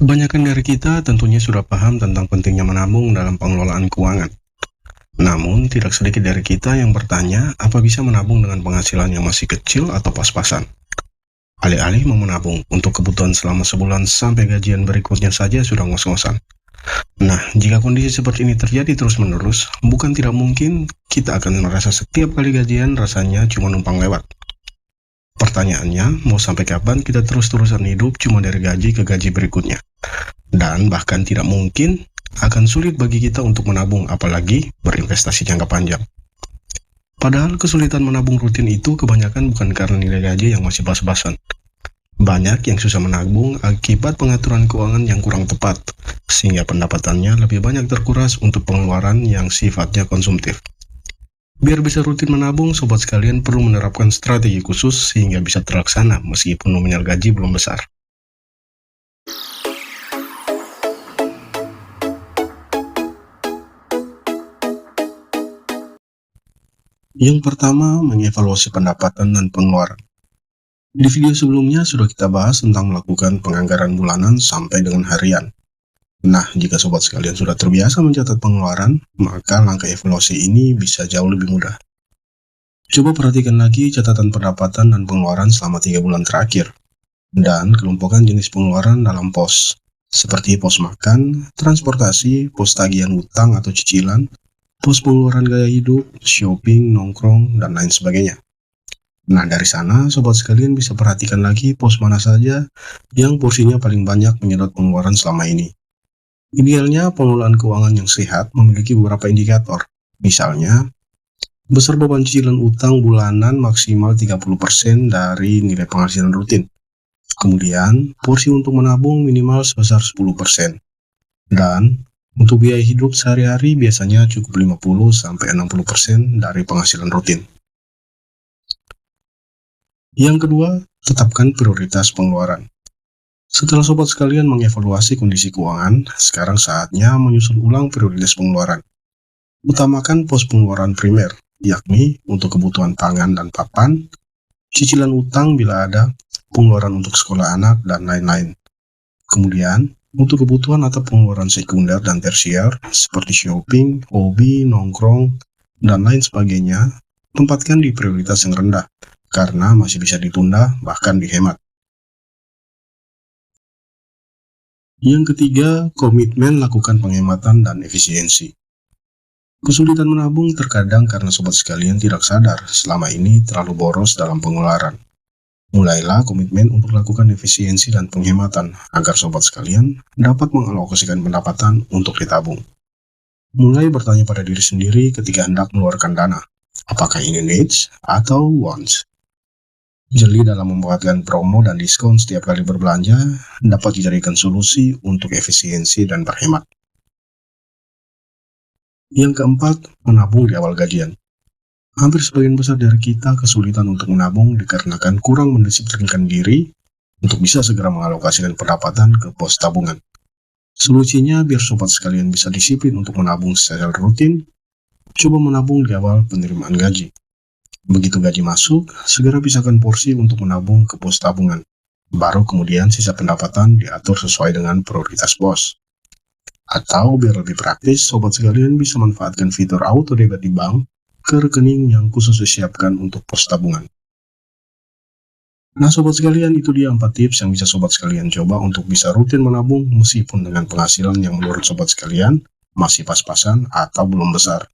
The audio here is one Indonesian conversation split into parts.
Kebanyakan dari kita tentunya sudah paham tentang pentingnya menabung dalam pengelolaan keuangan. Namun, tidak sedikit dari kita yang bertanya, apa bisa menabung dengan penghasilan yang masih kecil atau pas-pasan? Alih-alih mau menabung untuk kebutuhan selama sebulan sampai gajian berikutnya saja sudah ngos-ngosan. Nah, jika kondisi seperti ini terjadi terus-menerus, bukan tidak mungkin kita akan merasa setiap kali gajian rasanya cuma numpang lewat. Pertanyaannya, mau sampai kapan kita terus-terusan hidup cuma dari gaji ke gaji berikutnya? Dan bahkan tidak mungkin akan sulit bagi kita untuk menabung, apalagi berinvestasi jangka panjang. Padahal kesulitan menabung rutin itu kebanyakan bukan karena nilai gaji yang masih pas-pasan. Banyak yang susah menabung akibat pengaturan keuangan yang kurang tepat, sehingga pendapatannya lebih banyak terkuras untuk pengeluaran yang sifatnya konsumtif. Biar bisa rutin menabung, sobat sekalian perlu menerapkan strategi khusus sehingga bisa terlaksana meskipun nominal gaji belum besar. Yang pertama, mengevaluasi pendapatan dan pengeluaran. Di video sebelumnya sudah kita bahas tentang melakukan penganggaran bulanan sampai dengan harian. Nah, jika sobat sekalian sudah terbiasa mencatat pengeluaran, maka langkah evaluasi ini bisa jauh lebih mudah. Coba perhatikan lagi catatan pendapatan dan pengeluaran selama 3 bulan terakhir, dan kelompokkan jenis pengeluaran dalam pos, seperti pos makan, transportasi, pos tagihan utang atau cicilan, pos pengeluaran gaya hidup, shopping, nongkrong, dan lain sebagainya. Nah, dari sana, sobat sekalian bisa perhatikan lagi pos mana saja yang porsinya paling banyak menyedot pengeluaran selama ini. Idealnya, pengelolaan keuangan yang sehat memiliki beberapa indikator. Misalnya, besar beban cicilan utang bulanan maksimal 30% dari nilai penghasilan rutin. Kemudian, porsi untuk menabung minimal sebesar 10%. Dan, untuk biaya hidup sehari-hari biasanya cukup 50-60% dari penghasilan rutin. Yang kedua, tetapkan prioritas pengeluaran. Setelah sobat sekalian mengevaluasi kondisi keuangan, sekarang saatnya menyusun ulang prioritas pengeluaran. Utamakan pos pengeluaran primer, yakni untuk kebutuhan pangan dan papan, cicilan utang bila ada, pengeluaran untuk sekolah anak, dan lain-lain. Kemudian, untuk kebutuhan atau pengeluaran sekunder dan tersier, seperti shopping, hobi, nongkrong, dan lain sebagainya, tempatkan di prioritas yang rendah, karena masih bisa ditunda, bahkan dihemat. Yang ketiga, komitmen lakukan penghematan dan efisiensi. Kesulitan menabung terkadang karena sobat sekalian tidak sadar selama ini terlalu boros dalam pengeluaran. Mulailah komitmen untuk lakukan efisiensi dan penghematan agar sobat sekalian dapat mengalokasikan pendapatan untuk ditabung. Mulai bertanya pada diri sendiri ketika hendak mengeluarkan dana, apakah ini needs atau wants. Jeli dalam membuatkan promo dan diskon setiap kali berbelanja dapat dijadikan solusi untuk efisiensi dan berhemat. Yang keempat, menabung di awal gajian. Hampir sebagian besar dari kita kesulitan untuk menabung dikarenakan kurang mendisiplinkan diri untuk bisa segera mengalokasikan pendapatan ke pos tabungan. Solusinya biar sobat sekalian bisa disiplin untuk menabung secara rutin, coba menabung di awal penerimaan gaji. Begitu gaji masuk, segera pisahkan porsi untuk menabung ke pos tabungan. Baru kemudian sisa pendapatan diatur sesuai dengan prioritas bos. Atau biar lebih praktis, sobat sekalian bisa manfaatkan fitur auto debit di bank ke rekening yang khusus disiapkan untuk pos tabungan. Nah sobat sekalian, itu dia 4 tips yang bisa sobat sekalian coba untuk bisa rutin menabung meskipun dengan penghasilan yang menurut sobat sekalian masih pas-pasan atau belum besar.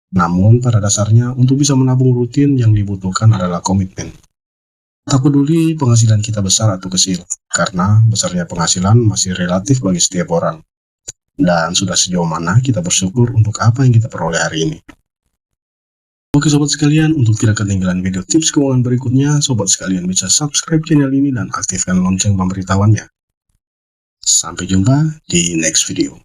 Namun, pada dasarnya, untuk bisa menabung rutin yang dibutuhkan adalah komitmen. Tak peduli penghasilan kita besar atau kecil, karena besarnya penghasilan masih relatif bagi setiap orang. Dan sudah sejauh mana kita bersyukur untuk apa yang kita peroleh hari ini. Oke sobat sekalian, untuk tidak ketinggalan video tips keuangan berikutnya, sobat sekalian bisa subscribe channel ini dan aktifkan lonceng pemberitahuannya. Sampai jumpa di next video.